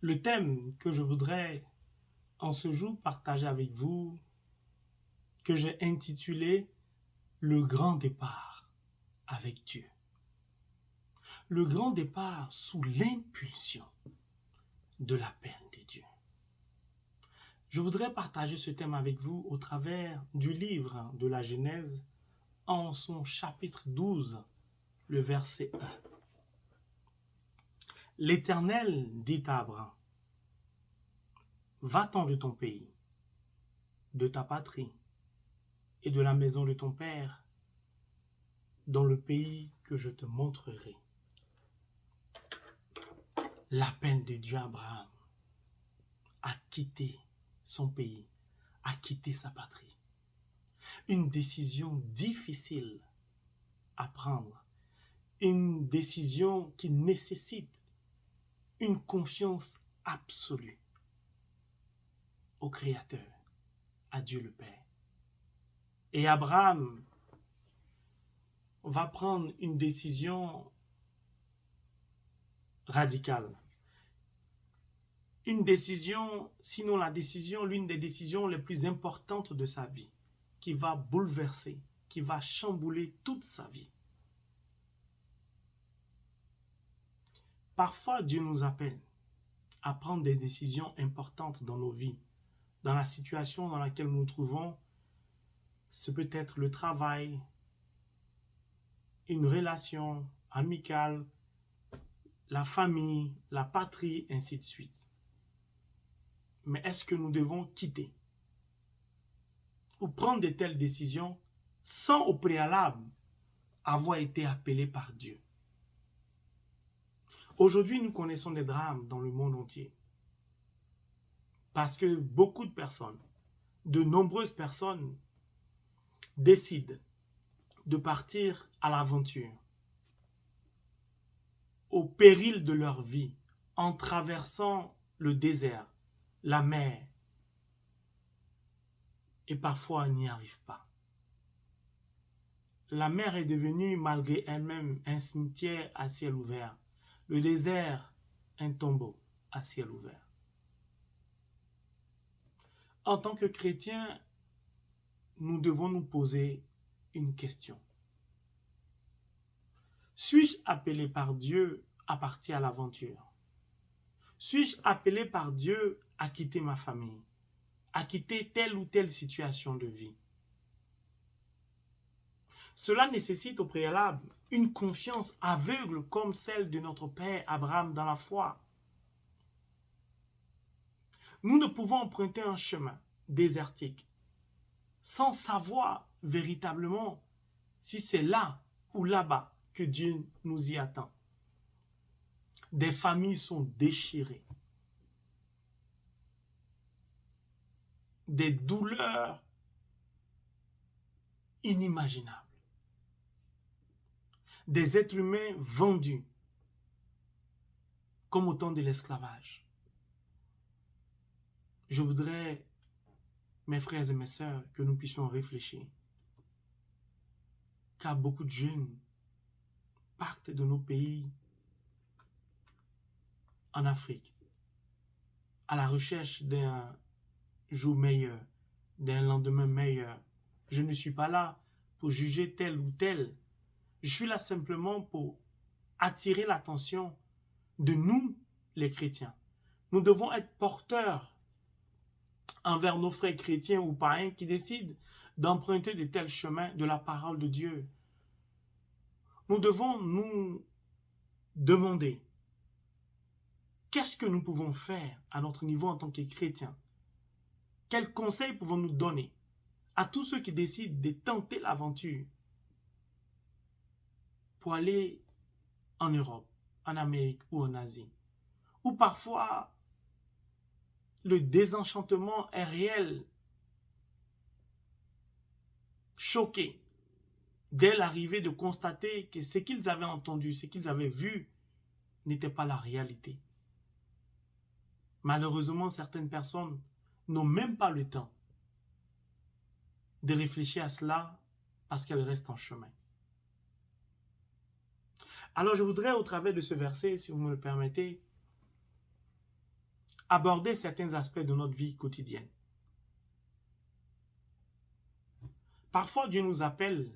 Le thème que je voudrais en ce jour partager avec vous, que j'ai intitulé Le grand départ avec Dieu. Le grand départ sous l'impulsion de l'appel de Dieu. Je voudrais partager ce thème avec vous au travers du livre de la Genèse en son chapitre 12, le verset 1. L'Éternel dit à Abraham, va-t'en de ton pays, de ta patrie et de la maison de ton père, dans le pays que je te montrerai. L'appel de Dieu à Abraham a quitté son pays, a quitté sa patrie. Une décision difficile à prendre, une décision qui nécessite une confiance absolue au Créateur, à Dieu le Père. Et Abraham va prendre une décision radicale. Une décision, sinon la décision, l'une des décisions les plus importantes de sa vie, qui va bouleverser, qui va chambouler toute sa vie. Parfois, Dieu nous appelle à prendre des décisions importantes dans nos vies. Dans la situation dans laquelle nous nous trouvons, ce peut être le travail, une relation amicale, la famille, la patrie, ainsi de suite. Mais est-ce que nous devons quitter ou prendre de telles décisions sans au préalable avoir été appelés par Dieu? Aujourd'hui, nous connaissons des drames dans le monde entier. Parce que beaucoup de personnes, de nombreuses personnes, décident de partir à l'aventure, au péril de leur vie, en traversant le désert, la mer, et parfois n'y arrivent pas. La mer est devenue, malgré elle-même, un cimetière à ciel ouvert. Le désert, un tombeau à ciel ouvert. En tant que chrétiens, nous devons nous poser une question. Suis-je appelé par Dieu à partir à l'aventure? Suis-je appelé par Dieu à quitter ma famille, à quitter telle ou telle situation de vie? Cela nécessite au préalable une confiance aveugle comme celle de notre père Abraham dans la foi. Nous ne pouvons emprunter un chemin désertique sans savoir véritablement si c'est là ou là-bas que Dieu nous y attend. Des familles sont déchirées. Des douleurs inimaginables. Des êtres humains vendus comme au temps de l'esclavage. Je voudrais, mes frères et mes sœurs, que nous puissions réfléchir. Car beaucoup de jeunes partent de nos pays en Afrique à la recherche d'un jour meilleur, d'un lendemain meilleur. Je ne suis pas là pour juger tel ou tel. Je suis là simplement pour attirer l'attention de nous, les chrétiens. Nous devons être porteurs envers nos frères chrétiens ou païens qui décident d'emprunter de tels chemins de la parole de Dieu. Nous devons nous demander qu'est-ce que nous pouvons faire à notre niveau en tant que chrétiens? Quels conseils pouvons-nous donner à tous ceux qui décident de tenter l'aventure pour aller en Europe, en Amérique ou en Asie? Ou parfois, le désenchantement est réel, choqué, dès l'arrivée de constater que ce qu'ils avaient entendu, ce qu'ils avaient vu, n'était pas la réalité. Malheureusement, certaines personnes n'ont même pas le temps de réfléchir à cela parce qu'elles restent en chemin. Alors je voudrais, au travers de ce verset, si vous me le permettez, aborder certains aspects de notre vie quotidienne. Parfois, Dieu nous appelle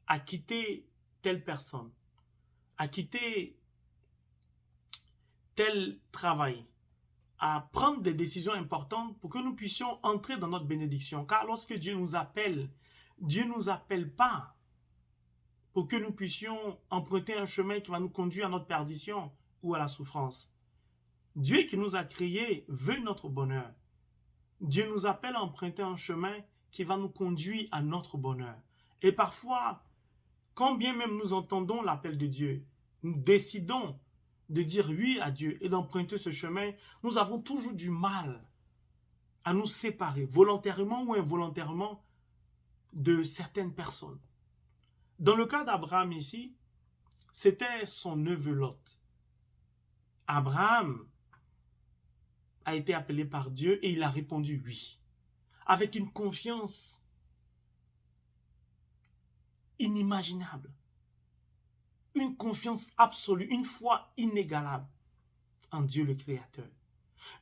à quitter telle personne, à quitter tel travail, à prendre des décisions importantes pour que nous puissions entrer dans notre bénédiction. Car lorsque Dieu nous appelle pas pour que nous puissions emprunter un chemin qui va nous conduire à notre perdition ou à la souffrance. Dieu qui nous a créés veut notre bonheur. Dieu nous appelle à emprunter un chemin qui va nous conduire à notre bonheur. Et parfois, quand bien même nous entendons l'appel de Dieu, nous décidons de dire oui à Dieu et d'emprunter ce chemin, nous avons toujours du mal à nous séparer, volontairement ou involontairement, de certaines personnes. Dans le cas d'Abraham ici, c'était son neveu Lot. Abraham a été appelé par Dieu et il a répondu oui, avec une confiance inimaginable, une confiance absolue, une foi inégalable en Dieu le Créateur.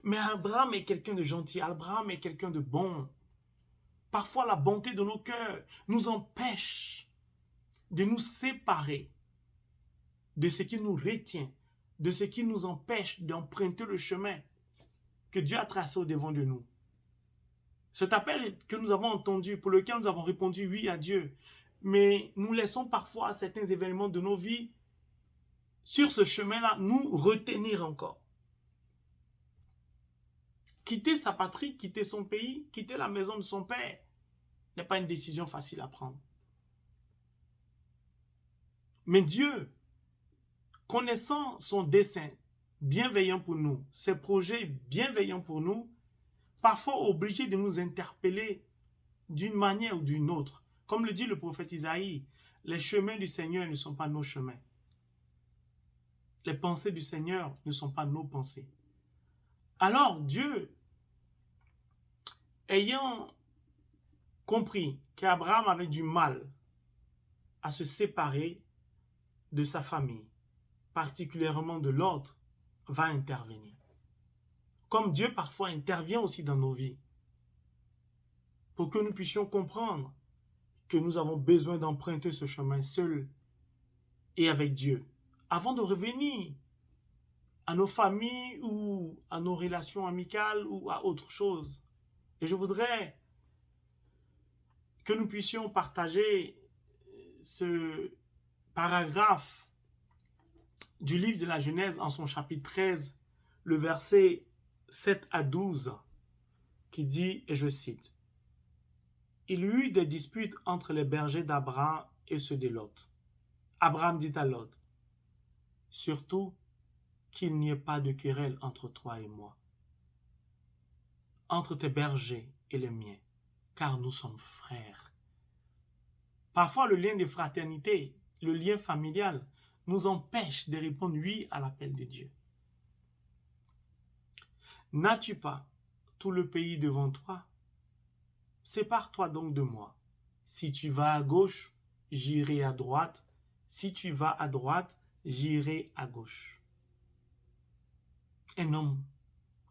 Mais Abraham est quelqu'un de gentil, Abraham est quelqu'un de bon. Parfois, la bonté de nos cœurs nous empêche de nous séparer de ce qui nous retient, de ce qui nous empêche d'emprunter le chemin que Dieu a tracé au devant de nous. Cet appel que nous avons entendu, pour lequel nous avons répondu oui à Dieu, mais nous laissons parfois certains événements de nos vies sur ce chemin-là nous retenir encore. Quitter sa patrie, quitter son pays, quitter la maison de son père n'est pas une décision facile à prendre. Mais Dieu, connaissant son dessein bienveillant pour nous, ses projets bienveillants pour nous, parfois obligé de nous interpeller d'une manière ou d'une autre. Comme le dit le prophète Isaïe, les chemins du Seigneur ne sont pas nos chemins. Les pensées du Seigneur ne sont pas nos pensées. Alors Dieu, ayant compris qu'Abraham avait du mal à se séparer de sa famille, particulièrement de Lot, va intervenir. Comme Dieu parfois intervient aussi dans nos vies, pour que nous puissions comprendre que nous avons besoin d'emprunter ce chemin seul et avec Dieu, avant de revenir à nos familles ou à nos relations amicales ou à autre chose. Et je voudrais que nous puissions partager ce paragraphe du livre de la Genèse en son chapitre 13, le verset 7 à 12, qui dit, et je cite, « Il y eut des disputes entre les bergers d'Abraham et ceux de Lot. Abraham dit à Lot, « Surtout qu'il n'y ait pas de querelle entre toi et moi, entre tes bergers et les miens, car nous sommes frères. » Parfois, le lien de fraternité, le lien familial, nous empêche de répondre oui à l'appel de Dieu. N'as-tu pas tout le pays devant toi? Sépare-toi donc de moi. Si tu vas à gauche, j'irai à droite. Si tu vas à droite, j'irai à gauche. Un homme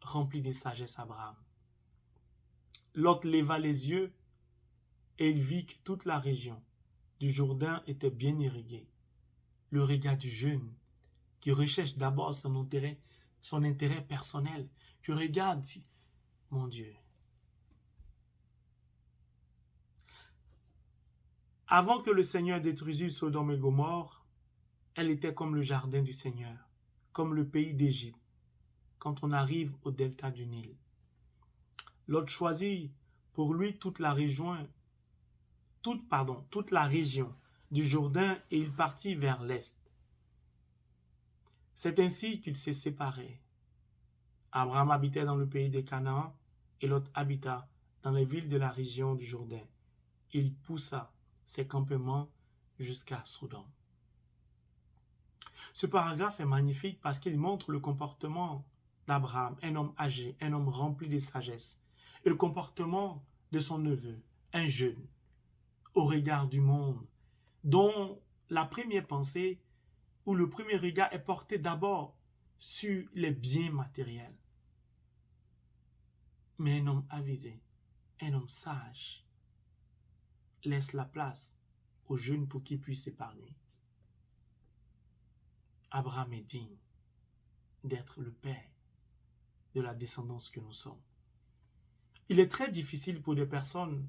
rempli de sagesse, Abraham. Lot leva les yeux et il vit que toute la région du Jourdain était bien irriguée. Le regard du jeune qui recherche d'abord son intérêt personnel, qui regarde, mon Dieu. Avant que le Seigneur détruisît Sodome et Gomorrhe, elle était comme le jardin du Seigneur, comme le pays d'Égypte, quand on arrive au delta du Nil. Lot choisit pour lui toute la région du Jourdain et il partit vers l'est. C'est ainsi qu'il s'est séparé. Abraham habitait dans le pays de Canaan et Lot habita dans les villes de la région du Jourdain. Il poussa ses campements jusqu'à Sodome. Ce paragraphe est magnifique parce qu'il montre le comportement d'Abraham, un homme âgé, un homme rempli de sagesse, et le comportement de son neveu, un jeune, au regard du monde, dont la première pensée ou le premier regard est porté d'abord sur les biens matériels. Mais un homme avisé, un homme sage, laisse la place aux jeunes pour qu'ils puissent s'épargner. Abraham est digne d'être le père de la descendance que nous sommes. Il est très difficile pour des personnes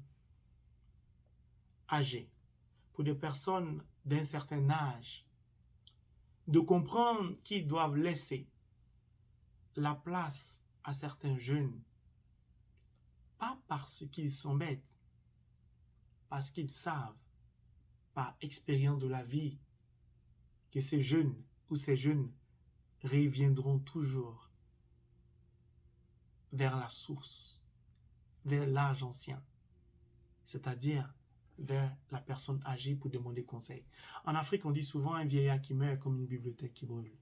âgées, pour des personnes d'un certain âge, de comprendre qu'ils doivent laisser la place à certains jeunes, pas parce qu'ils sont bêtes, parce qu'ils savent, par expérience de la vie, que ces jeunes ou ces jeunes reviendront toujours vers la source, vers l'âge ancien, c'est-à-dire vers la personne âgée pour demander conseil. En Afrique, on dit souvent un vieillard qui meurt comme une bibliothèque qui brûle.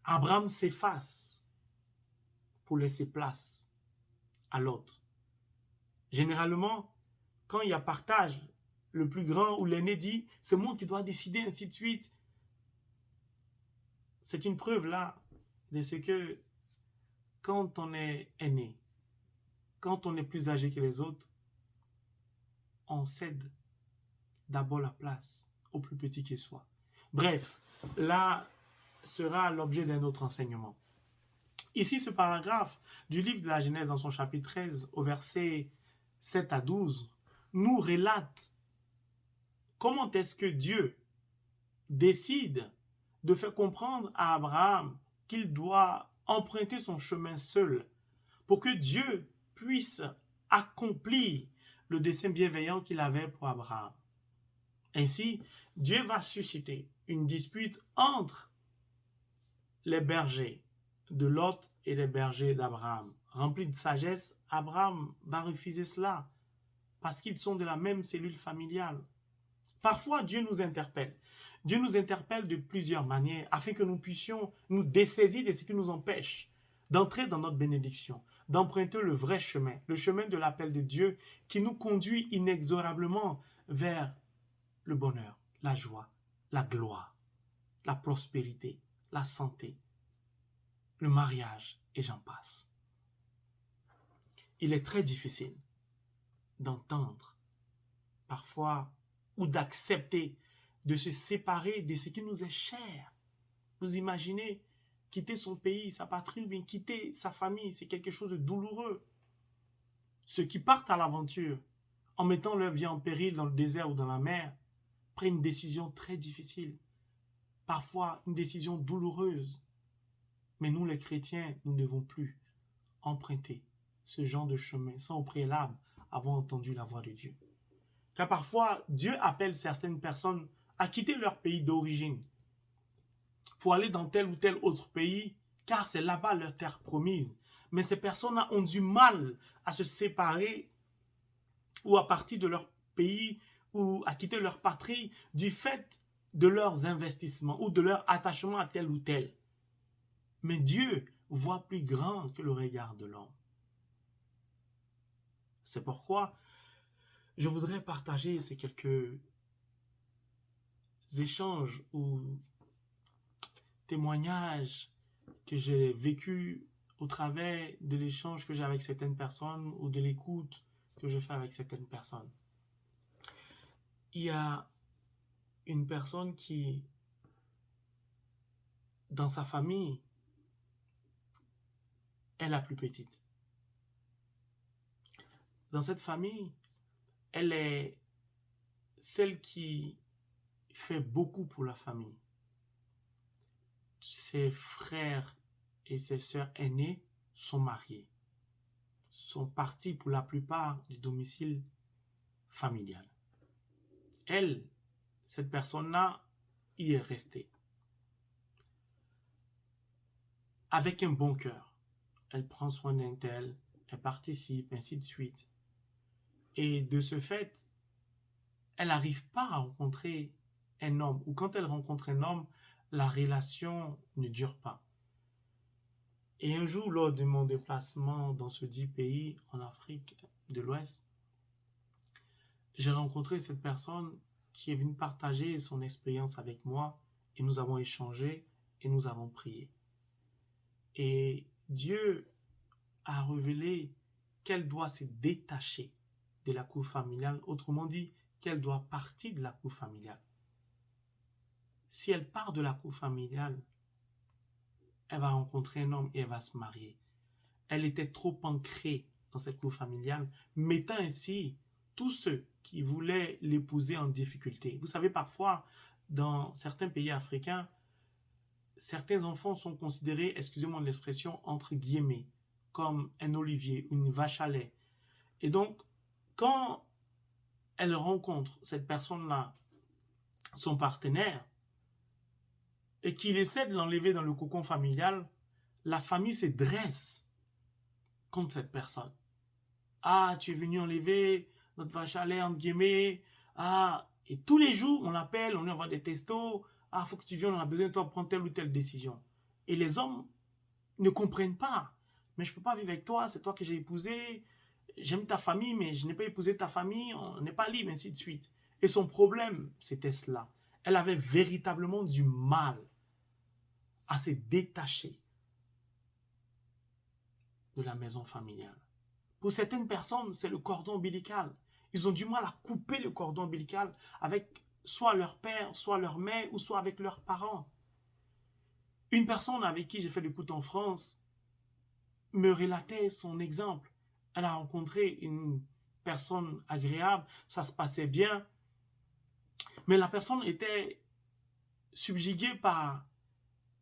Abraham s'efface pour laisser place à l'autre. Généralement, quand il y a partage, le plus grand ou l'aîné dit « c'est moi qui dois décider », ainsi de suite. C'est une preuve là de ce que quand on est aîné, quand on est plus âgé que les autres, on cède d'abord la place au plus petit qu'il soit. Bref, là sera l'objet d'un autre enseignement. Ici, ce paragraphe du livre de la Genèse dans son chapitre 13, au verset 7 à 12, nous relate comment est-ce que Dieu décide de faire comprendre à Abraham qu'il doit emprunter son chemin seul pour que Dieu puisse accomplir le dessein bienveillant qu'il avait pour Abraham. Ainsi, Dieu va susciter une dispute entre les bergers de Lot et les bergers d'Abraham. Rempli de sagesse, Abraham va refuser cela parce qu'ils sont de la même cellule familiale. Parfois, Dieu nous interpelle. Dieu nous interpelle de plusieurs manières afin que nous puissions nous dessaisir de ce qui nous empêche d'entrer dans notre bénédiction, d'emprunter le vrai chemin, le chemin de l'appel de Dieu qui nous conduit inexorablement vers le bonheur, la joie, la gloire, la prospérité, la santé, le mariage, et j'en passe. Il est très difficile d'entendre parfois ou d'accepter de se séparer de ce qui nous est cher. Vous imaginez quitter son pays, sa patrie, ou bien quitter sa famille, c'est quelque chose de douloureux. Ceux qui partent à l'aventure en mettant leur vie en péril dans le désert ou dans la mer prennent une décision très difficile, parfois une décision douloureuse. Mais nous, les chrétiens, nous ne devons plus emprunter ce genre de chemin sans au préalable avoir entendu la voix de Dieu. Car parfois, Dieu appelle certaines personnes à quitter leur pays d'origine pour aller dans tel ou tel autre pays, car c'est là-bas leur terre promise. Mais ces personnes-là ont du mal à se séparer ou à partir de leur pays ou à quitter leur patrie du fait de leurs investissements ou de leur attachement à tel ou tel. Mais Dieu voit plus grand que le regard de l'homme. C'est pourquoi je voudrais partager ces quelques échanges ou témoignages que j'ai vécus au travers de l'échange que j'ai avec certaines personnes ou de l'écoute que je fais avec certaines personnes. Il y a une personne qui, dans sa famille, est la plus petite. Dans cette famille, elle est celle qui fait beaucoup pour la famille. Ses frères et ses sœurs aînées sont mariés, sont partis pour la plupart du domicile familial. Elle, cette personne-là, y est restée. Avec un bon cœur. Elle prend soin d'un tel, elle participe, ainsi de suite. Et de ce fait, elle n'arrive pas à rencontrer un homme. Ou quand elle rencontre un homme, la relation ne dure pas. Et un jour, lors de mon déplacement dans ce dit pays en Afrique de l'Ouest, j'ai rencontré cette personne qui est venue partager son expérience avec moi et nous avons échangé et nous avons prié. Et Dieu a révélé qu'elle doit se détacher de la cour familiale, autrement dit, qu'elle doit partir de la cour familiale. Si elle part de la cour familiale, elle va rencontrer un homme et elle va se marier. Elle était trop ancrée dans cette cour familiale, mettant ainsi tous ceux qui voulaient l'épouser en difficulté. Vous savez, parfois, dans certains pays africains, certains enfants sont considérés, excusez-moi de l'expression, entre guillemets, comme un olivier, une vache à lait. Et donc, quand elle rencontre cette personne-là, son partenaire, et qu'il essaie de l'enlever dans le cocon familial, la famille se dresse contre cette personne. Ah, tu es venu enlever notre vache à lait, entre guillemets. Ah, et tous les jours, on l'appelle, on lui envoie des textos. Ah, il faut que tu viennes, on a besoin de toi pour prendre telle ou telle décision. Et les hommes ne comprennent pas. Mais je ne peux pas vivre avec toi, c'est toi que j'ai épousé. J'aime ta famille, mais je n'ai pas épousé ta famille, on n'est pas libre, ainsi de suite. Et son problème, c'était cela. Elle avait véritablement du mal à se détacher de la maison familiale. Pour certaines personnes, c'est le cordon ombilical. Ils ont du mal à couper le cordon ombilical avec soit leur père, soit leur mère, ou soit avec leurs parents. Une personne avec qui j'ai fait l'écoute en France me relatait son exemple. Elle a rencontré une personne agréable, ça se passait bien, mais la personne était subjuguée par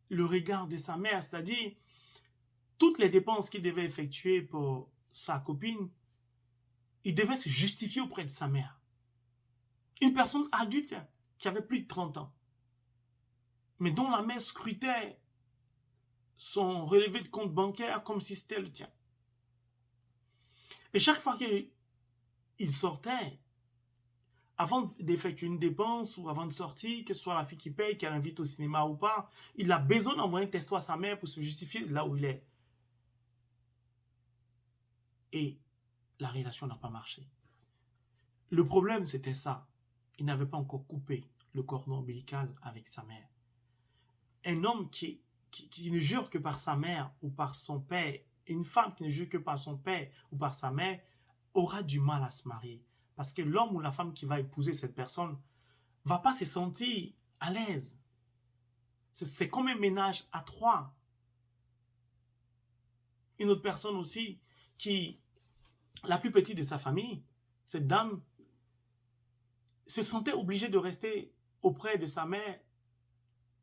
le regard de sa mère, c'est-à-dire toutes les dépenses qu'il devait effectuer pour sa copine, il devait se justifier auprès de sa mère. Une personne adulte qui avait plus de 30 ans, mais dont la mère scrutait son relevé de compte bancaire comme si c'était le tien. Et chaque fois qu'il sortait, avant d'effectuer une dépense ou avant de sortir, que ce soit la fille qui paye, qu'elle invite au cinéma ou pas, il a besoin d'envoyer un texto à sa mère pour se justifier de là où il est. Et la relation n'a pas marché. Le problème, c'était ça. Il n'avait pas encore coupé le cordon ombilical avec sa mère. Un homme qui ne jure que par sa mère ou par son père, une femme qui ne jure que par son père ou par sa mère, aura du mal à se marier. Parce que l'homme ou la femme qui va épouser cette personne ne va pas se sentir à l'aise. C'est comme un ménage à trois. Une autre personne aussi, qui, la plus petite de sa famille, cette dame, se sentait obligée de rester auprès de sa mère,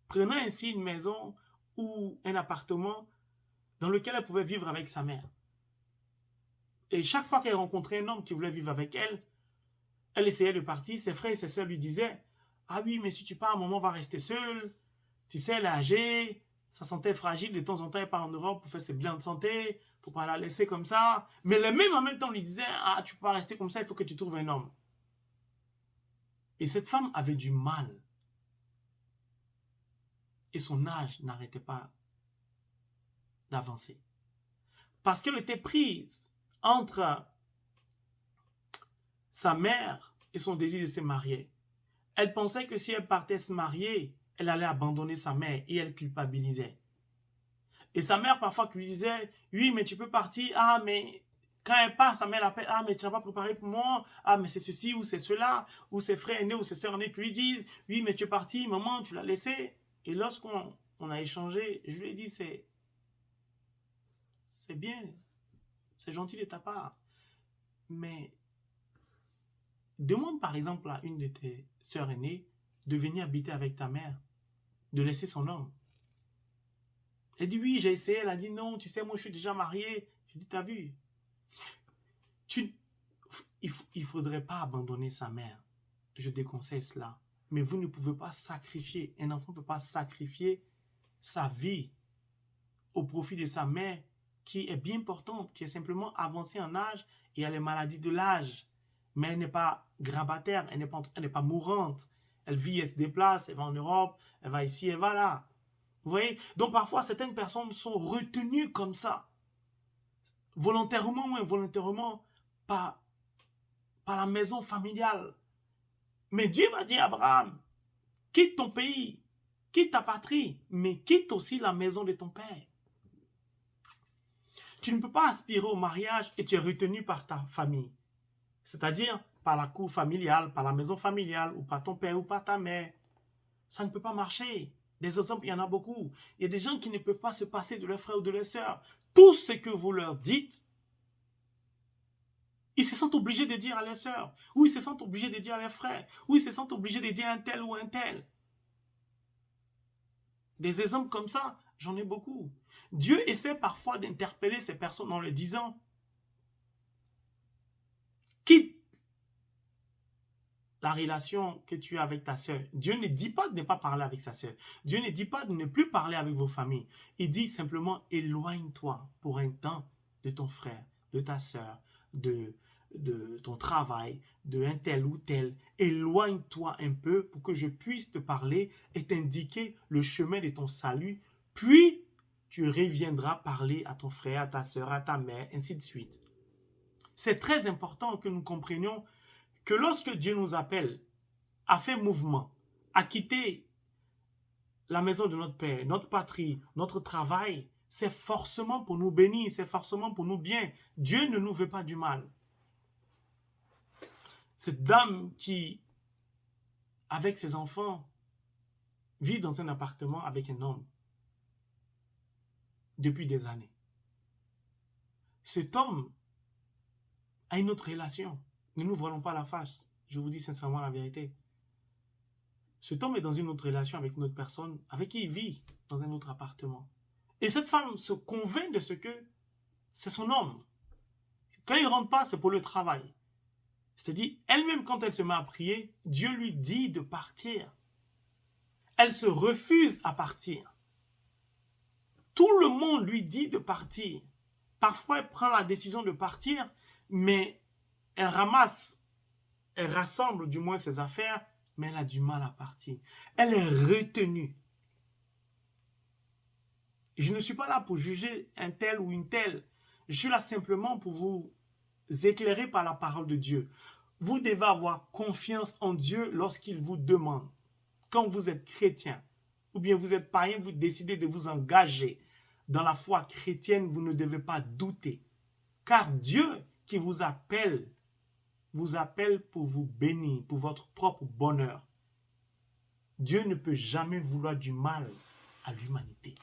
prenant ainsi une maison ou un appartement dans lequel elle pouvait vivre avec sa mère. Et chaque fois qu'elle rencontrait un homme qui voulait vivre avec elle, elle essayait de partir. Ses frères et ses sœurs lui disaient « Ah oui, mais si tu pars, maman va rester seule. Tu sais, elle est âgée, sa santé est fragile. De temps en temps, elle part en Europe pour faire ses bilans de santé. Il ne faut pas la laisser comme ça. » Mais les mêmes en même temps lui disaient « Ah, tu ne peux pas rester comme ça, il faut que tu trouves un homme. » Et cette femme avait du mal. Et son âge n'arrêtait pas d'avancer. Parce qu'elle était prise entre sa mère et son désir de se marier. Elle pensait que si elle partait se marier, elle allait abandonner sa mère et elle culpabilisait. Et sa mère parfois lui disait « Oui, mais tu peux partir. Ah, mais quand elle part, sa mère l'appelle. Ah, mais tu n'as pas préparé pour moi. Ah, mais c'est ceci ou c'est cela. » Ou ses frères aînés ou ses sœurs aînées qui lui disent « Oui, mais tu es parti, maman, tu l'as laissé. » Et lorsqu'on a échangé, je lui ai dit « C'est bien, c'est gentil de ta part. Mais demande par exemple à une de tes sœurs aînées de venir habiter avec ta mère, de laisser son homme. » Elle dit oui, j'ai essayé. Elle a dit non, tu sais, moi je suis déjà mariée. Je dis, t'as vu? Il ne faudrait pas abandonner sa mère. Je déconseille cela. Mais vous ne pouvez pas sacrifier. Un enfant ne peut pas sacrifier sa vie au profit de sa mère qui est bien importante, qui est simplement avancée en âge et a les maladies de l'âge. Mais elle n'est pas grabataire, elle n'est pas mourante. Elle vit, elle se déplace, elle va en Europe, elle va ici, elle va là. Vous voyez? Donc parfois, certaines personnes sont retenues comme ça, volontairement ou involontairement, par la maison familiale. Mais Dieu m'a dit à Abraham, quitte ton pays, quitte ta patrie, mais quitte aussi la maison de ton père. Tu ne peux pas aspirer au mariage et tu es retenu par ta famille. C'est-à-dire par la cour familiale, par la maison familiale, ou par ton père ou par ta mère. Ça ne peut pas marcher. Des exemples, il y en a beaucoup. Il y a des gens qui ne peuvent pas se passer de leurs frères ou de leurs sœurs. Tout ce que vous leur dites, ils se sentent obligés de dire à leurs sœurs, ou ils se sentent obligés de dire à leurs frères, ou ils se sentent obligés de dire un tel ou un tel. Des exemples comme ça, j'en ai beaucoup. Dieu essaie parfois d'interpeller ces personnes en leur disant, quitte la relation que tu as avec ta sœur. Dieu ne dit pas de ne pas parler avec sa sœur. Dieu ne dit pas de ne plus parler avec vos familles. Il dit simplement, éloigne-toi pour un temps de ton frère, de ta sœur, de ton travail, de un tel ou tel. Éloigne-toi un peu pour que je puisse te parler et t'indiquer le chemin de ton salut. Puis, tu reviendras parler à ton frère, à ta sœur, à ta mère, ainsi de suite. C'est très important que nous comprenions que lorsque Dieu nous appelle à faire mouvement, à quitter la maison de notre Père, notre patrie, notre travail, c'est forcément pour nous bénir, c'est forcément pour nous bien. Dieu ne nous veut pas du mal. Cette dame qui, avec ses enfants, vit dans un appartement avec un homme depuis des années. Cet homme a une autre relation. Ne nous voilons pas la face. Je vous dis sincèrement la vérité. Cet homme est dans une autre relation avec une autre personne avec qui il vit dans un autre appartement. Et cette femme se convainc de ce que c'est son homme. Quand il ne rentre pas, c'est pour le travail. C'est-à-dire, elle-même, quand elle se met à prier, Dieu lui dit de partir. Elle se refuse à partir. Tout le monde lui dit de partir. Parfois, elle prend la décision de partir, mais elle rassemble du moins ses affaires, mais elle a du mal à partir. Elle est retenue. Je ne suis pas là pour juger un tel ou une telle. Je suis là simplement pour vous éclairer par la parole de Dieu. Vous devez avoir confiance en Dieu lorsqu'il vous demande. Quand vous êtes chrétien, ou bien vous êtes païen, vous décidez de vous engager dans la foi chrétienne, vous ne devez pas douter. Car Dieu qui vous appelle pour vous bénir, pour votre propre bonheur. Dieu ne peut jamais vouloir du mal à l'humanité.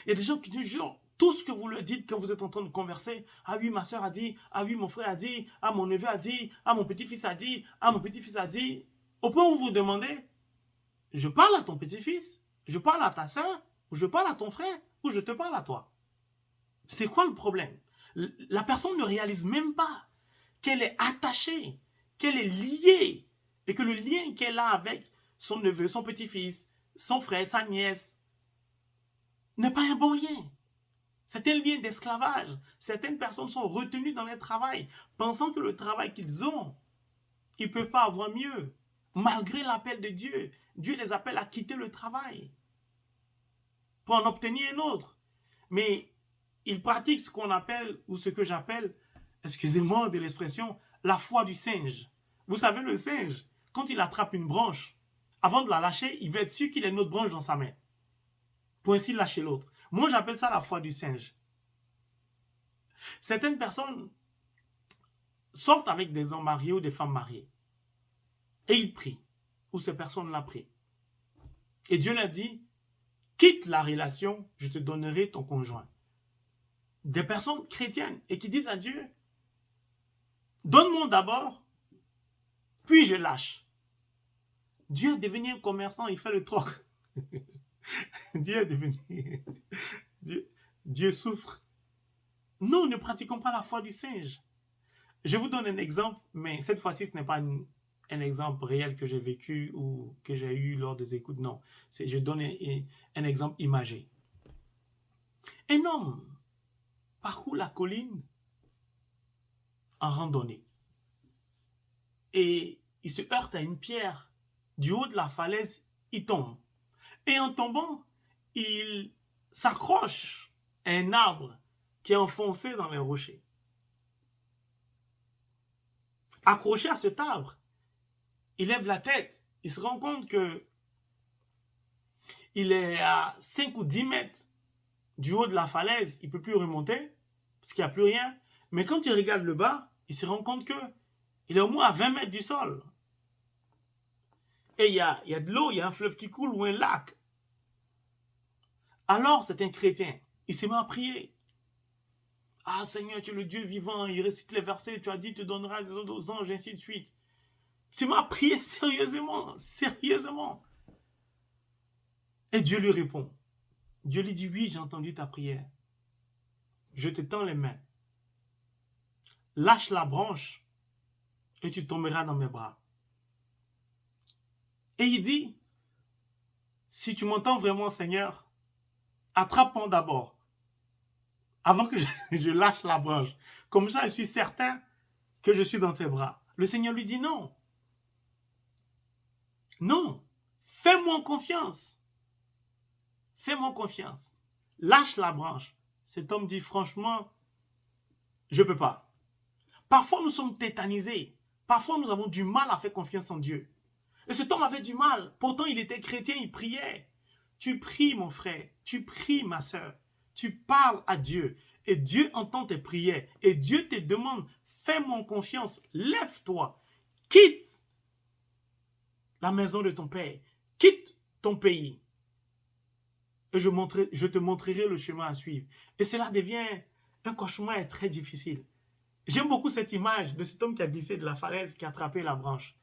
Il y a des gens qui disent, genre, tout ce que vous leur dites quand vous êtes en train de converser, ah oui, ma soeur a dit, ah oui, mon frère a dit, ah mon neveu a dit, ah mon petit-fils a dit, ah mon petit-fils a dit, au point où vous vous demandez, je parle à ton petit-fils, je parle à ta soeur, ou je parle à ton frère, ou je te parle à toi. C'est quoi le problème? La personne ne réalise même pas qu'elle est attachée, qu'elle est liée, et que le lien qu'elle a avec son neveu, son petit-fils, son frère, sa nièce, n'est pas un bon lien. C'est un lien d'esclavage. Certaines personnes sont retenues dans leur travail, pensant que le travail qu'ils ont, ils ne peuvent pas avoir mieux. Malgré l'appel de Dieu, Dieu les appelle à quitter le travail pour en obtenir un autre. Mais ils pratiquent ce qu'on appelle, ou ce que j'appelle, excusez-moi de l'expression, la foi du singe. Vous savez, le singe, quand il attrape une branche, avant de la lâcher, il veut être sûr qu'il a une autre branche dans sa main, pour ainsi lâcher l'autre. Moi, j'appelle ça la foi du singe. Certaines personnes sortent avec des hommes mariés ou des femmes mariées, et ils prient, ou ces personnes-là prient. Et Dieu leur dit, quitte la relation, je te donnerai ton conjoint. Des personnes chrétiennes et qui disent à Dieu, donne-moi d'abord, puis je lâche. Dieu est devenu un commerçant, il fait le troc. Dieu est devenu... Dieu souffre. Nous ne pratiquons pas la foi du singe. Je vous donne un exemple, mais cette fois-ci, ce n'est pas un exemple réel que j'ai vécu ou que j'ai eu lors des écoutes. Non, je donne un exemple imagé. Un homme parcourt la colline en randonnée et il se heurte à une pierre. Du haut de la falaise, il tombe. Et en tombant, il s'accroche à un arbre qui est enfoncé dans les rochers. Accroché à cet arbre, il lève la tête. Il se rend compte que il est à 5 ou 10 mètres du haut de la falaise, il ne peut plus remonter, parce qu'il n'y a plus rien. Mais quand il regarde le bas, il se rend compte qu'il est au moins à 20 mètres du sol. Et il y a de l'eau, il y a un fleuve qui coule ou un lac. Alors, c'est un chrétien. Il s'est mis à prier. Ah Seigneur, tu es le Dieu vivant. Il récite les versets. Tu as dit, tu donneras des ordres aux anges, ainsi de suite. Tu m'as prié sérieusement, sérieusement. Et Dieu lui répond. Dieu lui dit, oui, j'ai entendu ta prière. Je te tends les mains. Lâche la branche et tu tomberas dans mes bras. Et il dit, si tu m'entends vraiment, Seigneur, attrape-moi d'abord, avant que je lâche la branche. Comme ça, je suis certain que je suis dans tes bras. Le Seigneur lui dit, non. Non. Fais-moi confiance. Fais-moi confiance. Lâche la branche. Cet homme dit, franchement, je ne peux pas. Parfois, nous sommes tétanisés. Parfois, nous avons du mal à faire confiance en Dieu. Et cet homme avait du mal. Pourtant, il était chrétien, il priait. Tu pries, mon frère. Tu pries, ma soeur. Tu parles à Dieu. Et Dieu entend tes prières. Et Dieu te demande, fais-moi confiance. Lève-toi. Quitte la maison de ton père. Quitte ton pays. Et je te montrerai le chemin à suivre. Et cela devient un cauchemar très difficile. J'aime beaucoup cette image de cet homme qui a glissé de la falaise, qui a attrapé la branche.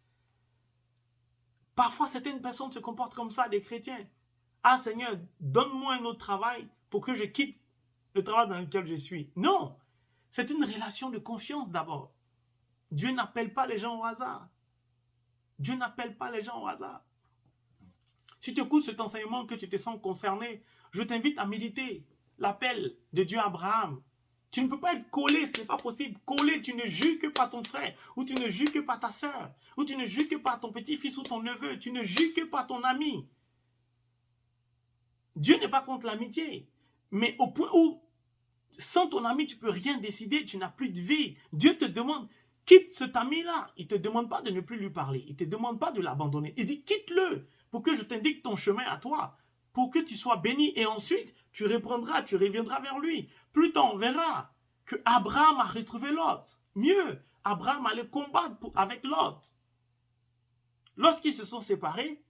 Parfois, certaines personnes se comportent comme ça, des chrétiens. Ah Seigneur, donne-moi un autre travail pour que je quitte le travail dans lequel je suis. Non, c'est une relation de confiance d'abord. Dieu n'appelle pas les gens au hasard. Dieu n'appelle pas les gens au hasard. Si tu écoutes cet enseignement, que tu te sens concerné, je t'invite à méditer l'appel de Dieu à Abraham. Tu ne peux pas être collé, ce n'est pas possible. Collé, tu ne juges que par ton frère, ou tu ne juges que par ta soeur, ou tu ne juges que par ton petit-fils ou ton neveu, tu ne juges que par ton ami. Dieu n'est pas contre l'amitié, mais au point où, sans ton ami, tu ne peux rien décider, tu n'as plus de vie. Dieu te demande, quitte cet ami-là. Il ne te demande pas de ne plus lui parler, il ne te demande pas de l'abandonner. Il dit, quitte-le, pour que je t'indique ton chemin à toi, pour que tu sois béni, et ensuite, tu reprendras, tu reviendras vers lui. Plus tard, on verra que Abraham a retrouvé Lot. Mieux, Abraham allait combattre avec Lot. Lorsqu'ils se sont séparés,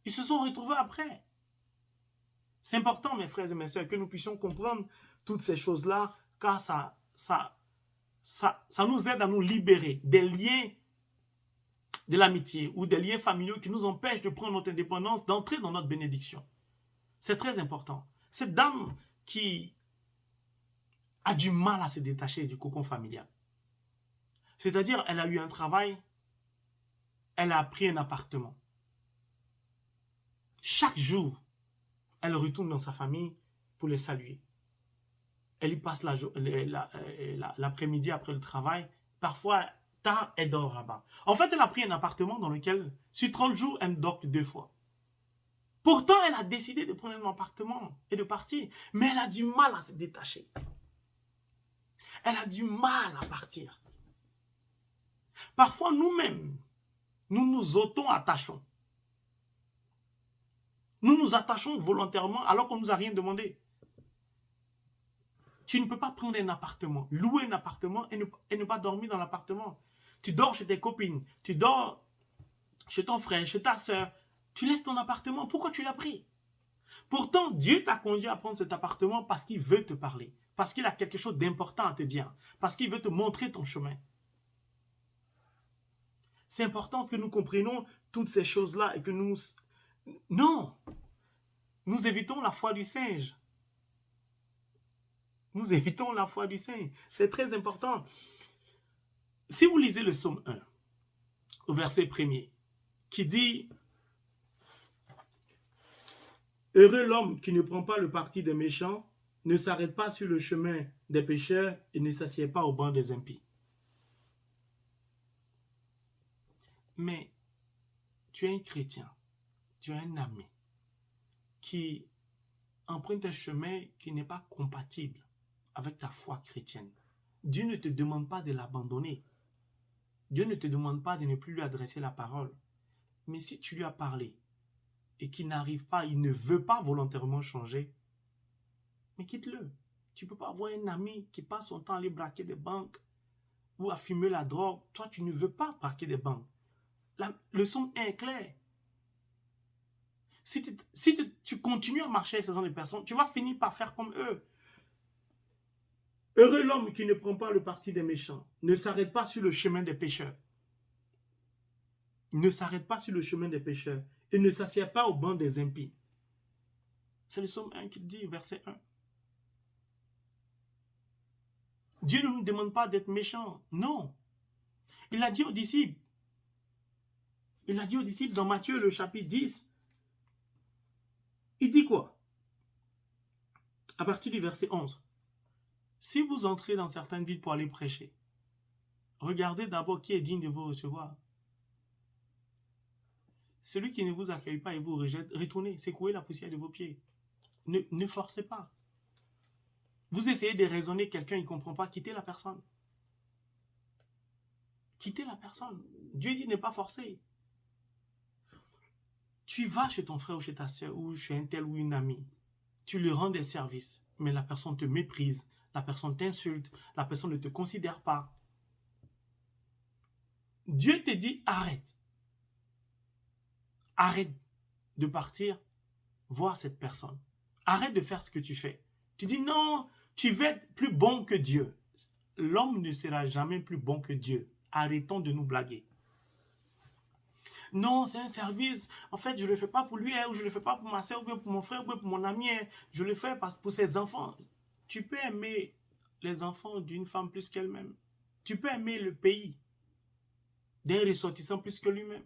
ils se sont retrouvés après. C'est important, mes frères et mes sœurs, que nous puissions comprendre toutes ces choses-là, car ça nous aide à nous libérer des liens de l'amitié ou des liens familiaux qui nous empêchent de prendre notre indépendance, d'entrer dans notre bénédiction. C'est très important. Cette dame qui a du mal à se détacher du cocon familial. C'est-à-dire, elle a eu un travail, elle a pris un appartement. Chaque jour, elle retourne dans sa famille pour les saluer. Elle y passe l'après-midi après le travail. Parfois, tard, elle dort là-bas. En fait, elle a pris un appartement dans lequel, sur 30 jours, elle ne dort que 2 fois. Pourtant, elle a décidé de prendre un appartement et de partir. Mais elle a du mal à se détacher. Elle a du mal à partir. Parfois, nous-mêmes, nous nous auto-attachons. Nous nous attachons volontairement alors qu'on ne nous a rien demandé. Tu ne peux pas prendre un appartement, louer un appartement et ne pas dormir dans l'appartement. Tu dors chez tes copines, tu dors chez ton frère, chez ta soeur. Tu laisses ton appartement. Pourquoi tu l'as pris? Pourtant, Dieu t'a conduit à prendre cet appartement parce qu'il veut te parler, parce qu'il a quelque chose d'important à te dire, parce qu'il veut te montrer ton chemin. C'est important que nous comprenions toutes ces choses-là et que nous... Non! Nous évitons la foi du singe. Nous évitons la foi du singe. C'est très important. Si vous lisez le psaume 1, au verset 1er, qui dit « Heureux l'homme qui ne prend pas le parti des méchants, ne s'arrête pas sur le chemin des pécheurs et ne s'assied pas au banc des impies. » Mais tu es un chrétien, tu es un ami qui emprunte un chemin qui n'est pas compatible avec ta foi chrétienne. Dieu ne te demande pas de l'abandonner. Dieu ne te demande pas de ne plus lui adresser la parole. Mais si tu lui as parlé et qu'il n'arrive pas, il ne veut pas volontairement changer, mais quitte-le. Tu ne peux pas avoir un ami qui passe son temps à aller braquer des banques ou à fumer la drogue. Toi, tu ne veux pas braquer des banques. La leçon est claire. Si tu continues à marcher avec ce genre de personnes, tu vas finir par faire comme eux. Heureux l'homme qui ne prend pas le parti des méchants, ne s'arrête pas sur le chemin des pécheurs. Ne s'arrête pas sur le chemin des pécheurs et ne s'assied pas au banc des impies. C'est le psaume 1 qui dit, verset 1. Dieu ne nous demande pas d'être méchants. Non. Il a dit aux disciples. Il a dit aux disciples dans Matthieu, le chapitre 10. Il dit quoi? À partir du verset 11. Si vous entrez dans certaines villes pour aller prêcher, regardez d'abord qui est digne de vous recevoir. Celui qui ne vous accueille pas et vous rejette, retournez, secouez la poussière de vos pieds. Ne forcez pas. Vous essayez de raisonner quelqu'un, il ne comprend pas, quittez la personne. Quittez la personne. Dieu dit ne pas forcer. Tu vas chez ton frère ou chez ta soeur ou chez un tel ou une amie. Tu lui rends des services, mais la personne te méprise, la personne t'insulte, la personne ne te considère pas. Dieu te dit arrête. Arrête de partir voir cette personne. Arrête de faire ce que tu fais. Tu dis non, tu veux être plus bon que Dieu. L'homme ne sera jamais plus bon que Dieu. Arrêtons de nous blaguer. Non, c'est un service. En fait, je ne le fais pas pour lui, ou je ne le fais pas pour ma soeur, ou pour mon frère, ou pour mon ami. Je le fais pour ses enfants. Tu peux aimer les enfants d'une femme plus qu'elle-même. Tu peux aimer le pays d'un ressortissant plus que lui-même.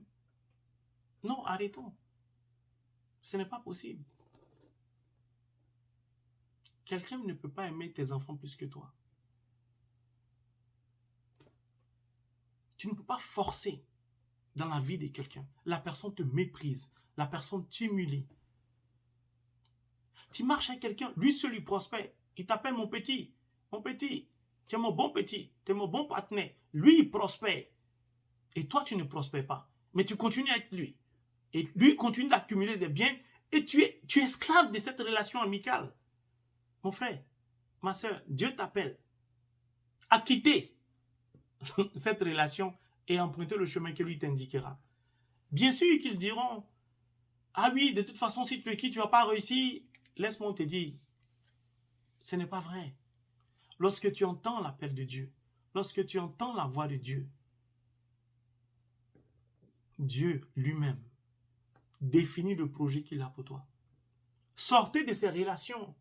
Non, arrêtons. Ce n'est pas possible. Quelqu'un ne peut pas aimer tes enfants plus que toi. Tu ne peux pas forcer dans la vie de quelqu'un. La personne te méprise. La personne t'humilie. Tu marches avec quelqu'un, lui seul lui prospère. Il t'appelle mon petit. Mon petit. Tu es mon bon petit. Tu es mon bon partenaire. Lui, il prospère. Et toi, tu ne prospères pas. Mais tu continues avec lui. Et lui continue d'accumuler des biens. Et tu es esclave de cette relation amicale. Mon frère, ma soeur, Dieu t'appelle à quitter cette relation et emprunter le chemin que lui t'indiquera. Bien sûr qu'ils diront, ah oui, de toute façon, si tu es qui, tu ne vas pas réussir. Laisse-moi te dire, ce n'est pas vrai. Lorsque tu entends l'appel de Dieu, lorsque tu entends la voix de Dieu, Dieu lui-même définit le projet qu'il a pour toi. Sortez de ces relations.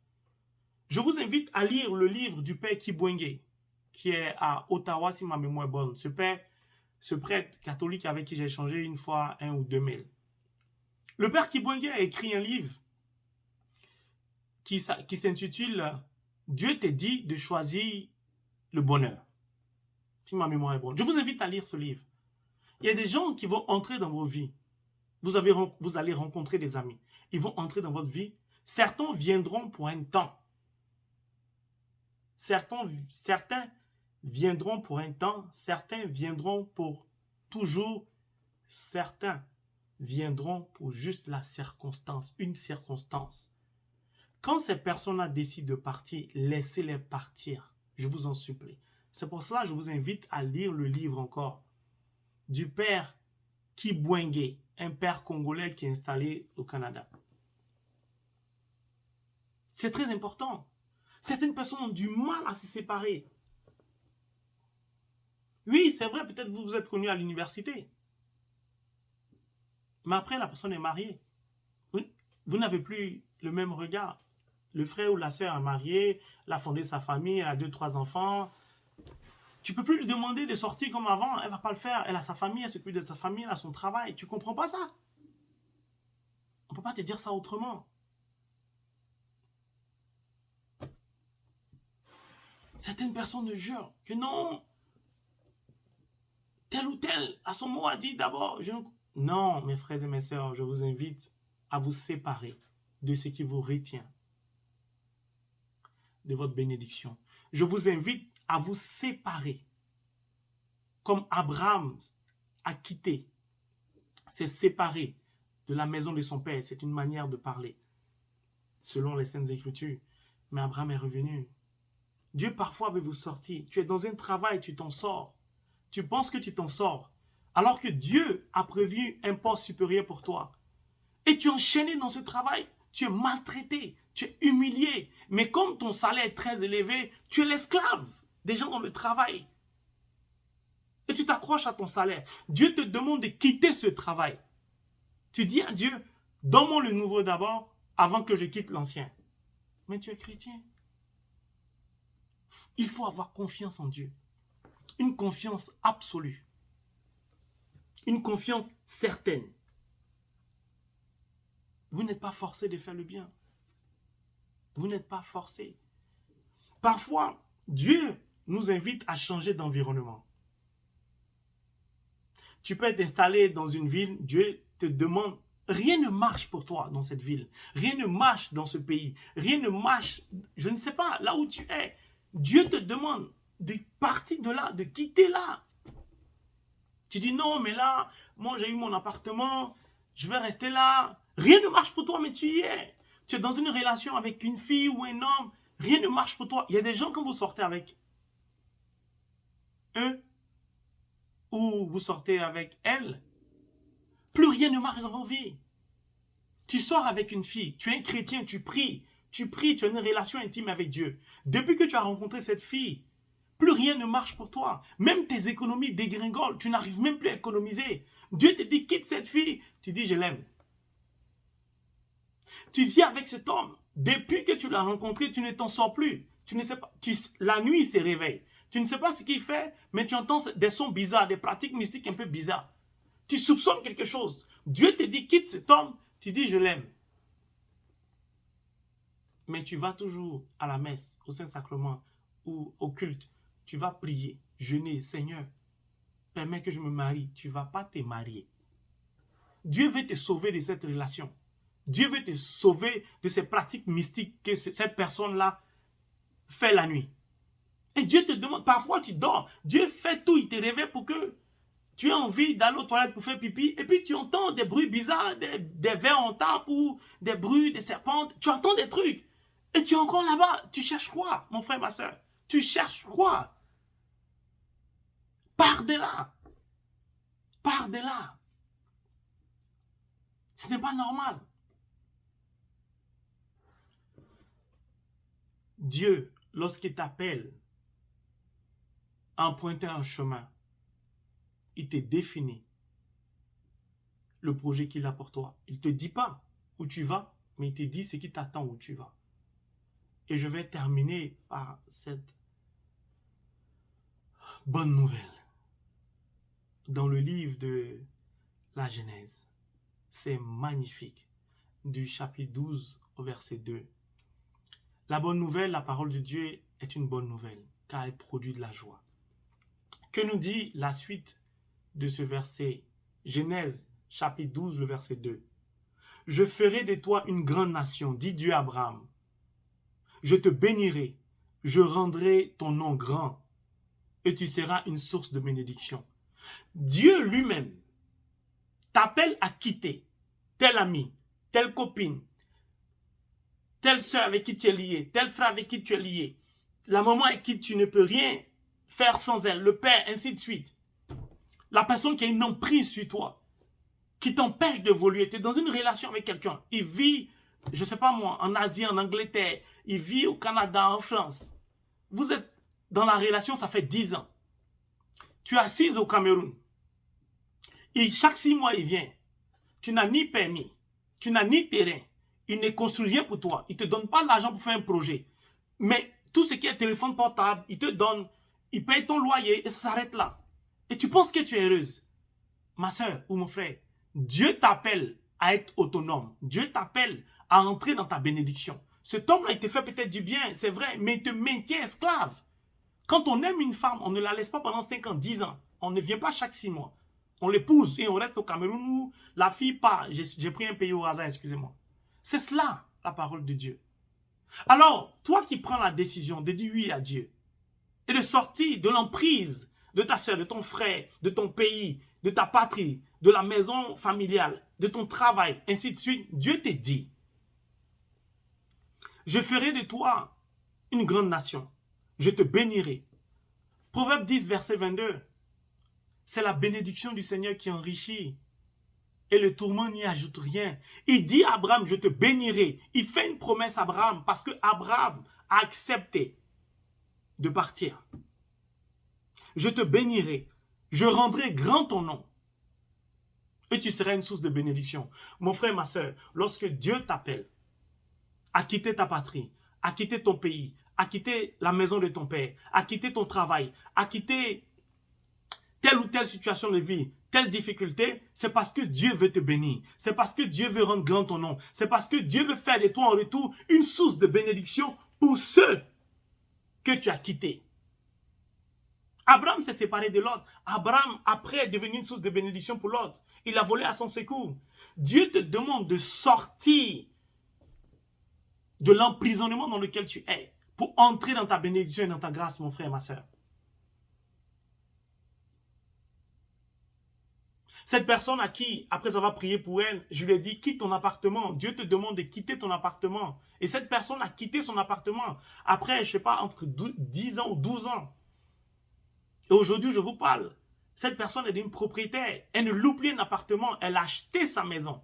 Je vous invite à lire le livre du père Kibwenge, qui est à Ottawa, si ma mémoire est bonne. Ce prêtre catholique avec qui j'ai échangé une fois 1 ou 2 mails. Le père Kibwenge a écrit un livre qui s'intitule « Dieu te dit de choisir le bonheur ». Si ma mémoire est bonne. Je vous invite à lire ce livre. Il y a des gens qui vont entrer dans vos vies. Vous allez rencontrer des amis. Ils vont entrer dans votre vie. Certains viendront pour un temps. Certains viendront pour un temps. Certains viendront pour toujours. Certains viendront pour juste la circonstance, une circonstance. Quand ces personnes-là décident de partir, laissez-les partir. Je vous en supplie. C'est pour cela que je vous invite à lire le livre encore du père Kibwenge, un père congolais qui est installé au Canada. C'est très important. Certaines personnes ont du mal à se séparer. Oui, c'est vrai, peut-être vous êtes connu à l'université. Mais après, la personne est mariée. Vous n'avez plus le même regard. Le frère ou la sœur est marié, elle a fondé sa famille, elle a 2, 3 enfants. Tu ne peux plus lui demander de sortir comme avant, elle ne va pas le faire. Elle a sa famille, elle s'occupe de sa famille, elle a son travail. Tu ne comprends pas ça? On ne peut pas te dire ça autrement. Certaines personnes jurent que non, tel ou tel, à son mot a dit d'abord. Non, mes frères et mes sœurs, je vous invite à vous séparer de ce qui vous retient de votre bénédiction. Je vous invite à vous séparer comme Abraham a quitté, s'est séparé de la maison de son père. C'est une manière de parler, selon les Saintes Écritures. Mais Abraham est revenu. Dieu parfois veut vous sortir. Tu es dans un travail, tu t'en sors. Tu penses que tu t'en sors. Alors que Dieu a prévu un poste supérieur pour toi. Et tu es enchaîné dans ce travail. Tu es maltraité. Tu es humilié. Mais comme ton salaire est très élevé, tu es l'esclave des gens dans le travail. Et tu t'accroches à ton salaire. Dieu te demande de quitter ce travail. Tu dis à Dieu, donne-moi le nouveau d'abord avant que je quitte l'ancien. Mais tu es chrétien. Il faut avoir confiance en Dieu. Une confiance absolue. Une confiance certaine. Vous n'êtes pas forcé de faire le bien. Vous n'êtes pas forcé. Parfois, Dieu nous invite à changer d'environnement. Tu peux être installé dans une ville, Dieu te demande, rien ne marche pour toi dans cette ville. Rien ne marche dans ce pays. Rien ne marche, je ne sais pas, là où tu es. Dieu te demande de partir de là, de quitter là. Tu dis non, mais là, moi j'ai eu mon appartement, je vais rester là. Rien ne marche pour toi, mais tu y es. Tu es dans une relation avec une fille ou un homme, rien ne marche pour toi. Il y a des gens quand vous sortez avec eux, ou vous sortez avec elle, plus rien ne marche dans vos vies. Tu sors avec une fille, tu es un chrétien, tu pries, tu as une relation intime avec Dieu. Depuis que tu as rencontré cette fille, plus rien ne marche pour toi. Même tes économies dégringolent, tu n'arrives même plus à économiser. Dieu te dit, quitte cette fille. Tu dis, je l'aime. Tu vis avec cet homme. Depuis que tu l'as rencontré, tu ne t'en sors plus. Tu ne sais pas. La nuit, il se réveille. Tu ne sais pas ce qu'il fait, mais tu entends des sons bizarres, des pratiques mystiques un peu bizarres. Tu soupçonnes quelque chose. Dieu te dit, quitte cet homme. Tu dis, je l'aime. Mais tu vas toujours à la messe, au Saint-Sacrement ou au culte. Tu vas prier, jeûner, Seigneur, permets que je me marie. Tu ne vas pas te marier. Dieu veut te sauver de cette relation. Dieu veut te sauver de ces pratiques mystiques que cette personne-là fait la nuit. Et Dieu te demande, parfois tu dors, Dieu fait tout, il te réveille pour que tu aies envie d'aller aux toilettes pour faire pipi, et puis tu entends des bruits bizarres, des vers en tape ou des bruits, des serpentes, tu entends des trucs. Et tu es encore là-bas, tu cherches quoi, mon frère, ma soeur? Tu cherches quoi? Pars de là. Pars de là. Ce n'est pas normal. Dieu, lorsqu'il t'appelle à emprunter un chemin, il te définit le projet qu'il a pour toi. Il ne te dit pas où tu vas, mais il te dit ce qui t'attend où tu vas. Et je vais terminer par cette bonne nouvelle. Dans le livre de la Genèse, c'est magnifique, du chapitre 12 au verset 2. La bonne nouvelle, la parole de Dieu est une bonne nouvelle, car elle produit de la joie. Que nous dit la suite de ce verset? Genèse, chapitre 12, le verset 2. Je ferai de toi une grande nation, dit Dieu à Abraham. Je te bénirai, je rendrai ton nom grand, et tu seras une source de bénédiction. Dieu lui-même t'appelle à quitter tel ami, telle copine, telle soeur avec qui tu es lié, tel frère avec qui tu es lié, la maman avec qui tu ne peux rien faire sans elle, le père, ainsi de suite. La personne qui a une emprise sur toi, qui t'empêche d'évoluer. Tu es dans une relation avec quelqu'un. Il vit, je ne sais pas moi, en Asie, en Angleterre. Il vit au Canada, en France. Vous êtes dans la relation, ça fait 10 ans. Tu es assise au Cameroun. Et chaque 6 mois, il vient. Tu n'as ni permis, tu n'as ni terrain. Il ne construit rien pour toi. Il ne te donne pas l'argent pour faire un projet. Mais tout ce qui est téléphone portable, il te donne, il paye ton loyer et ça s'arrête là. Et tu penses que tu es heureuse. Ma soeur ou mon frère, Dieu t'appelle à être autonome. Dieu t'appelle à entrer dans ta bénédiction. Cet homme-là, il te fait peut-être du bien, c'est vrai, mais il te maintient esclave. Quand on aime une femme, on ne la laisse pas pendant 5 ans, 10 ans. On ne vient pas chaque 6 mois. On l'épouse et on reste au Cameroun où la fille part. J'ai pris un pays au hasard, excusez-moi. C'est cela, la parole de Dieu. Alors, toi qui prends la décision de dire oui à Dieu et de sortir de l'emprise de ta soeur, de ton frère, de ton pays, de ta patrie, de la maison familiale, de ton travail, ainsi de suite, Dieu te dit, je ferai de toi une grande nation. Je te bénirai. Proverbe 10, verset 22. C'est la bénédiction du Seigneur qui enrichit. Et le tourment n'y ajoute rien. Il dit à Abraham, je te bénirai. Il fait une promesse à Abraham parce que Abraham a accepté de partir. Je te bénirai. Je rendrai grand ton nom. Et tu seras une source de bénédiction. Mon frère, ma soeur, lorsque Dieu t'appelle à quitter ta patrie, à quitter ton pays, à quitter la maison de ton père, à quitter ton travail, à quitter telle ou telle situation de vie, telle difficulté, c'est parce que Dieu veut te bénir. C'est parce que Dieu veut rendre grand ton nom. C'est parce que Dieu veut faire de toi en retour une source de bénédiction pour ceux que tu as quittés. Abraham s'est séparé de Lot. Abraham, après, est devenu une source de bénédiction pour Lot. Il a volé à son secours. Dieu te demande de sortir de l'emprisonnement dans lequel tu es pour entrer dans ta bénédiction et dans ta grâce, mon frère, ma soeur. Cette personne à qui, après avoir prié pour elle, je lui ai dit, quitte ton appartement. Dieu te demande de quitter ton appartement. Et cette personne a quitté son appartement après, je ne sais pas, entre 10 ans ou 12 ans. Et aujourd'hui, je vous parle. Cette personne est une propriétaire. Elle ne loue plus un appartement. Elle a acheté sa maison.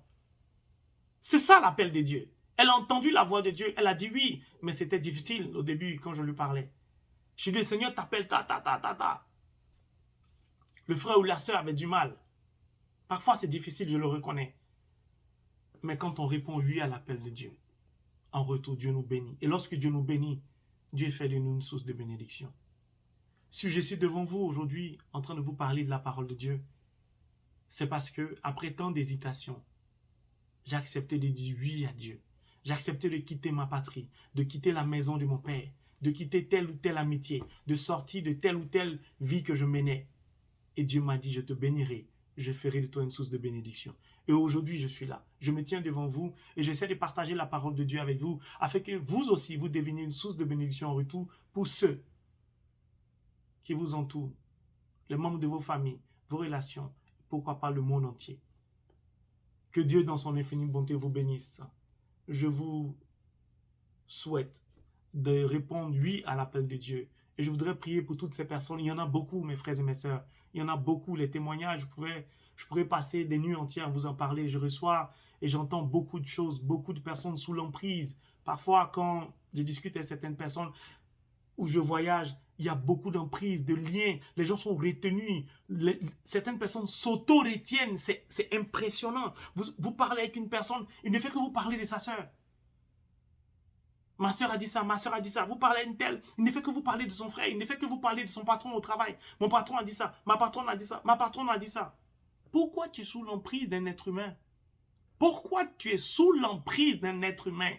C'est ça l'appel de Dieu. Elle a entendu la voix de Dieu. Elle a dit oui, mais c'était difficile au début quand je lui parlais. Je lui ai dit, Seigneur t'appelle ta. Le frère ou la sœur avait du mal. Parfois, c'est difficile, je le reconnais. Mais quand on répond oui à l'appel de Dieu, en retour, Dieu nous bénit. Et lorsque Dieu nous bénit, Dieu fait de nous une source de bénédiction. Si je suis devant vous aujourd'hui, en train de vous parler de la parole de Dieu, c'est parce que, après tant d'hésitation, j'ai accepté de dire oui à Dieu. J'ai accepté de quitter ma patrie, de quitter la maison de mon père, de quitter telle ou telle amitié, de sortir de telle ou telle vie que je menais. Et Dieu m'a dit, je te bénirai. Je ferai de toi une source de bénédiction. Et aujourd'hui, je suis là. Je me tiens devant vous et j'essaie de partager la parole de Dieu avec vous afin que vous aussi, vous deveniez une source de bénédiction en retour pour ceux qui vous entourent, les membres de vos familles, vos relations, pourquoi pas le monde entier. Que Dieu, dans son infinie bonté, vous bénisse. Je vous souhaite de répondre oui à l'appel de Dieu. Et je voudrais prier pour toutes ces personnes. Il y en a beaucoup, mes frères et mes sœurs. Il y en a beaucoup. Les témoignages, je pourrais passer des nuits entières à vous en parler. Je reçois et j'entends beaucoup de choses, beaucoup de personnes sous l'emprise. Parfois, quand je discute avec certaines personnes où je voyage, il y a beaucoup d'emprise, de liens. Les gens sont retenus. Certaines personnes s'auto-retiennent. C'est impressionnant. Vous parlez avec une personne, il ne fait que vous parler de sa sœur. Ma soeur a dit ça, ma soeur a dit ça. Vous parlez à une telle, il ne fait que vous parler de son frère, il ne fait que vous parler de son patron au travail. Mon patron a dit ça, ma patronne a dit ça, ma patronne a dit ça. Pourquoi tu es sous l'emprise d'un être humain? Pourquoi tu es sous l'emprise d'un être humain?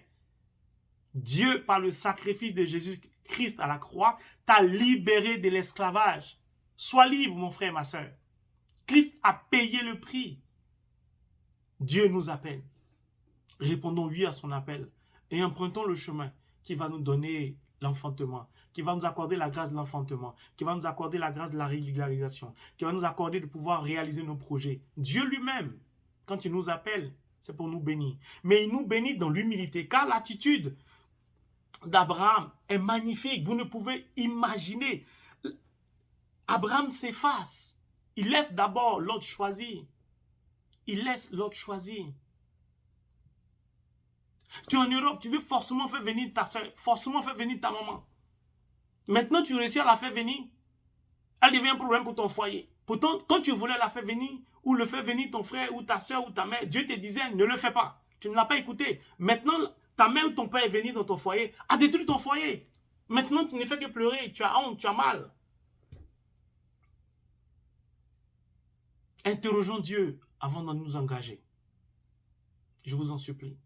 Dieu, par le sacrifice de Jésus-Christ à la croix, t'a libéré de l'esclavage. Sois libre, mon frère, ma soeur. Christ a payé le prix. Dieu nous appelle. Répondons oui à son appel. Et empruntons le chemin qui va nous donner l'enfantement, qui va nous accorder la grâce de l'enfantement, qui va nous accorder la grâce de la régularisation, qui va nous accorder de pouvoir réaliser nos projets. Dieu lui-même, quand il nous appelle, c'est pour nous bénir. Mais il nous bénit dans l'humilité, car l'attitude d'Abraham est magnifique. Vous ne pouvez imaginer. Abraham s'efface. Il laisse d'abord l'autre choisir. Il laisse l'autre choisir. Tu es en Europe, tu veux forcément faire venir ta soeur, forcément faire venir ta maman. Maintenant, tu réussis à la faire venir. Elle devient un problème pour ton foyer. Pourtant, quand tu voulais la faire venir, ou le faire venir ton frère, ou ta soeur, ou ta mère, Dieu te disait, ne le fais pas. Tu ne l'as pas écouté. Maintenant, ta mère ou ton père est venu dans ton foyer, a détruit ton foyer. Maintenant, tu ne fais que pleurer, tu as honte, tu as mal. Interrogeons Dieu avant de nous engager. Je vous en supplie.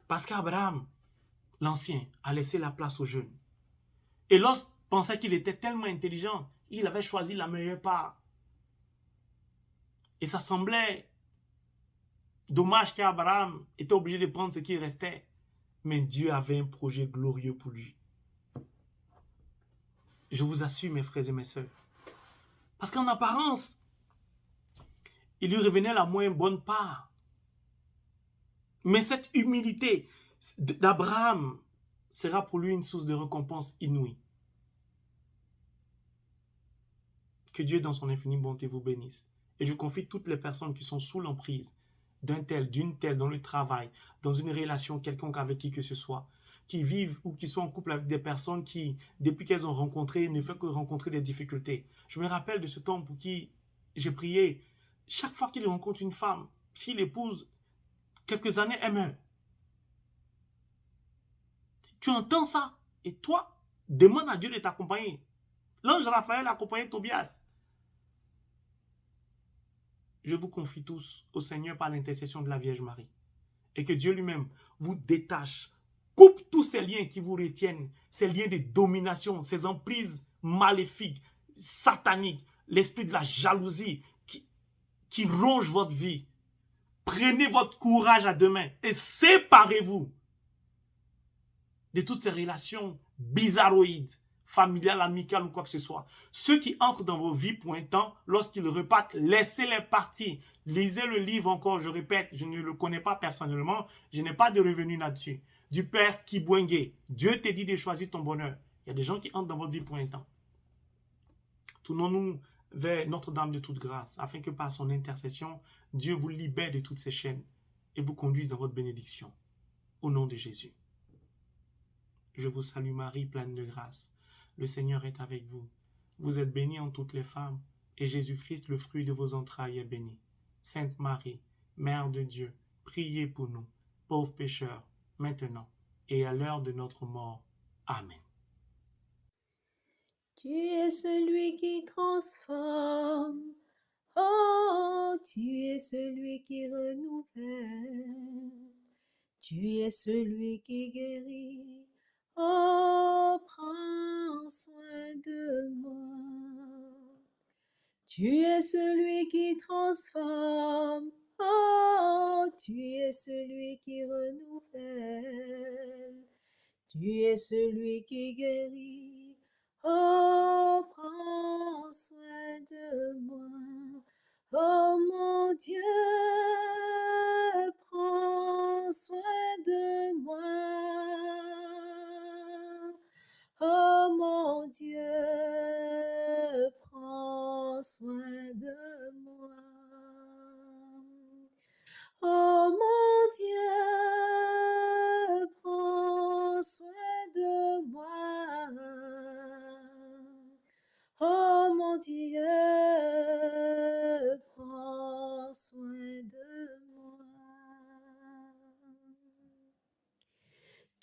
Parce qu'Abraham, l'ancien, a laissé la place aux jeunes. Et Lot pensait qu'il était tellement intelligent, il avait choisi la meilleure part. Et ça semblait dommage qu'Abraham était obligé de prendre ce qui restait. Mais Dieu avait un projet glorieux pour lui. Je vous assure, mes frères et mes sœurs. Parce qu'en apparence, il lui revenait la moins bonne part. Mais cette humilité d'Abraham, sera pour lui une source de récompense inouïe. Que Dieu, dans son infinie bonté, vous bénisse. Et je confie toutes les personnes qui sont sous l'emprise d'un tel, d'une telle, dans le travail, dans une relation quelconque avec qui que ce soit, qui vivent ou qui sont en couple avec des personnes qui, depuis qu'elles ont rencontré, ne font que rencontrer des difficultés. Je me rappelle de ce temps pour qui j'ai prié. Chaque fois qu'il rencontre une femme, s'il épouse, quelques années, elle meurt. Tu entends ça? Et toi, demande à Dieu de t'accompagner. L'ange Raphaël a accompagné Tobias. Je vous confie tous au Seigneur par l'intercession de la Vierge Marie. Et que Dieu lui-même vous détache, coupe tous ces liens qui vous retiennent, ces liens de domination, ces emprises maléfiques, sataniques, l'esprit de la jalousie qui ronge votre vie. Prenez votre courage à deux mains et séparez-vous de toutes ces relations bizarroïdes, familiales, amicales ou quoi que ce soit. Ceux qui entrent dans vos vies pour un temps, lorsqu'ils repartent, laissez-les partir. Lisez le livre encore, je répète, je ne le connais pas personnellement, je n'ai pas de revenus là-dessus. Du Père Kibwenge, Dieu te dit de choisir ton bonheur. Il y a des gens qui entrent dans votre vie pour un temps. Tournons-nous vers Notre-Dame de toute grâce, afin que par son intercession, Dieu vous libère de toutes ces chaînes et vous conduise dans votre bénédiction. Au nom de Jésus. Je vous salue Marie, pleine de grâce. Le Seigneur est avec vous. Vous êtes bénie en toutes les femmes, et Jésus-Christ, le fruit de vos entrailles, est béni. Sainte Marie, Mère de Dieu, priez pour nous, pauvres pécheurs, maintenant et à l'heure de notre mort. Amen. Tu es celui qui transforme, oh, tu es celui qui renouvelle, tu es celui qui guérit, oh, prends soin de moi. Tu es celui qui transforme, oh, tu es celui qui renouvelle, tu es celui qui guérit, oh, prends soin de moi. Oh mon Dieu, prends soin de moi. Oh mon Dieu, prends soin de moi. Oh mon Dieu, prends soin de moi. Oh mon Dieu, prends soin de moi.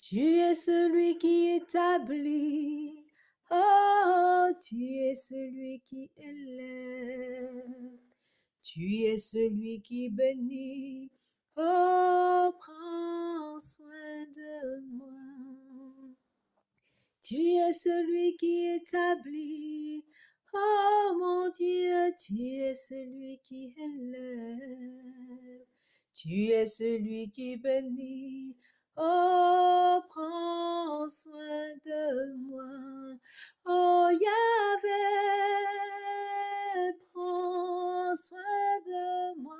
Tu es celui qui établit, oh, tu es celui qui élève, tu es celui qui bénit, oh, prends soin de moi. Tu es celui qui établit, oh mon Dieu, tu es celui qui élève, tu es celui qui bénit, oh, prends soin de moi. Oh Yahvé, prends soin de moi.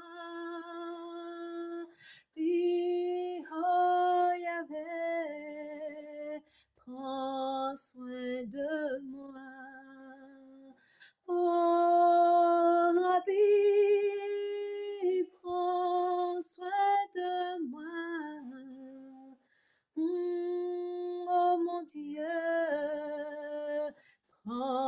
Oui, oh Yahvé, prends soin de moi. Oh Rabbi, prends soin de moi. Oh mon Dieu, prends